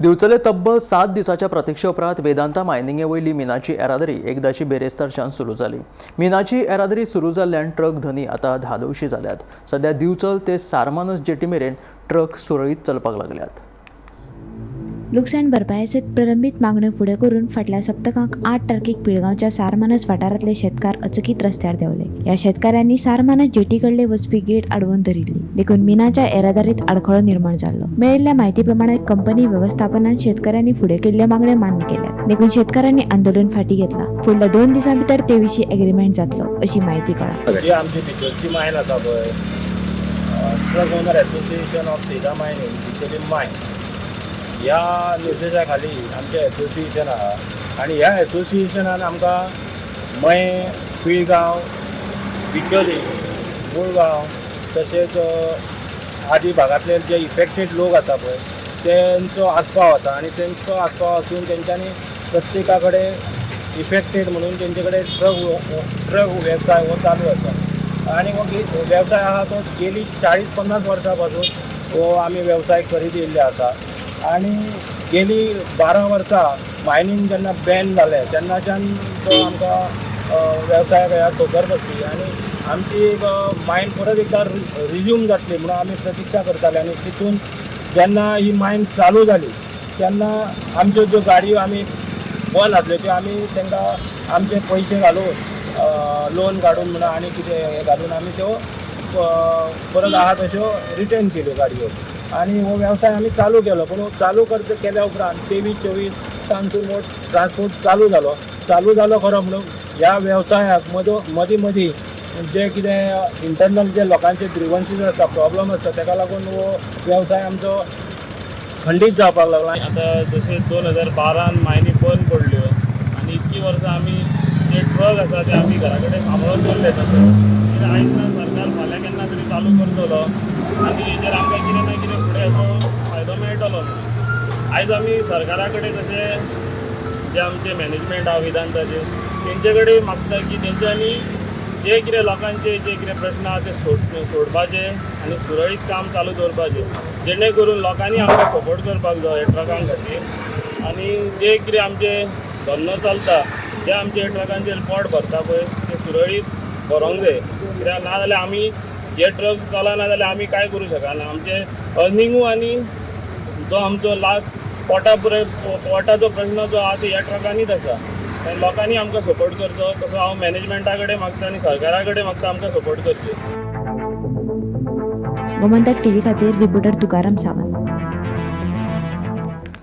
दिवचले तब्बल 7 दिसाच्या प्रतीक्षे उपरांत वेदांता मायनिंगे वयली मिनाची येरादारी एकदाची बेरेस्तारच्यान सुरू जाली। मिनाची येरादारी सुरू जाल्ल्यान ट्रक धनी आतां धादोशी जाल्यात। सध्या दिवचल ते सारमानस जेटी मेरेन ट्रक सुरळीत चलपाक लागल्यात। लुकसाण भरपाई सयत प्रलंबीत मागण्यो फुडें करून फाटल्या सप्तकांत 8 तारखेक पिळगांवच्या सारमानस वाठारांतले शेतकार अचकीत रस्त्यार देंवले। ह्या शेतकाऱ्यांनी सारमानस जेटी कडले वचपी गेट आडवून धरिल्ली, देखून मिनाच्या येरादारीत आडखळो निर्माण जाल्लो। मेळिल्ल्या म्हायती प्रमाण कंपनी वेवस्थापनान शेतकाऱ्यांनी फुडें केल्ल्यो मागण्यो मान्य केल्यात, देखून शेतकाऱ्यांनी आंदोलन फाटी घेतला। फुडल्या 2 दिसां भितर ते विशीं एग्रीमेंट जातलो अशी म्हायती कळ्ळा। जी आमची भितरची मायन आसा पळय, truck owner association of Sesa mining भितरली मायन, ह्या निर्देशा खाली आमचें एसोसिएशन आहा आनी ह्या एसोसिएशनान आमकां मये, पिळगांव, बिचोली, मुळगांव तशेंच आदी भागांतले जे इफेक्टेड लोक आसा पळय तेंचो आस्पाव आसा आनी तेंचो आस्पाव आसून तेंच्यांनी प्रत्येका कडेन इफेक्टेड म्हणून तेंचे कडेन ट्रक वेवसाय हो चालू आसा आनी हो वेवसाय आहा तो गेली 40-50 वर्सां पासून हो आमी वेवसाय करीत येयल्ले आसा। आणि गेली 12 वर्सां मायनिंग जेन्ना बॅन जालें तेन्नाच्यान तो आमकां वेवसायाक ह्या खबर बसली आनी आमची एक मायन परत एकदां रिज्यूम जातली म्हणून आमी प्रतीक्षा करताले। आनी तितून जेन्ना ही मायन चालू जाली तेन्ना आमच्यो ज्यो गाडयो आमी बंद आसल्यो त्यो आमी तांकां आमचे पयशे घालून लोन काडून म्हणून आनी कितें हें घालून आमी त्यो परत आहा तश्यो रिटर्न केल्यो गाडयो आनी हो वेवसाय आमी चालू केलो। पूण चालू केल्या उपरांत 23-24 तांसून हो ट्रान्सपोर्ट चालू जालो खरो, म्हणून ह्या वेवसायाक मदीं जे कितें इंटरनल जे लोकांचे ग्रीवन्सीस आसता, प्रॉब्लम आसता, ताका लागून हो वेवसाय आमचो खंडीत जावपाक लागला। आतां जशें 2012 मायनी बंद पडल्यो आनी इतकी वर्सां आमी जे ट्रक आसा ते आमी घरा कडेन सांबाळून दवरले तशें आयज ना सरकार फाल्यां केन्ना तरी चालू करतलो आनी हेजेर आमकां कितें ना कितें फुडें हेचो फायदो मेळटलो म्हणून आयज आमी सरकारा कडेन तशें जे आमचे मॅनेजमेंट आहा वेदांताचे तेंचे कडेन मागता की तेंच्यांनी जे कितें लोकांचे जे कितें प्रश्न आहा ते सोडपाचे आनी सुरळीत काम चालू दवरपाचें, जेणे करून लोकांनी आमकां सपोर्ट करपाक जाय ह्या ट्रकां खातीर। आनी जे कितें आमचे धंदो चलता जे आमचे ट्रकांचेर पोट भरता पळय ते सुरळीत भरोंक जाय, कित्याक ना जाल्यार आमी हे ट्रक चलना जाल्यार आमी कांय करूं शकना। आमचे अर्निंगू आनी जो आमचो लास्ट पोटाचो प्रश्न जो आहा ते ह्या ट्रकांनीच आसा। आनी लोकांनी आमकां सपोर्ट करचो, तसो हांव मॅनेजमेंटा कडेन मागता आनी सरकारा कडेन मागता आमकां सपोर्ट करचें। गोमंतक टीव्ही खातीर रिपोर्टर तुकाराम सावंत।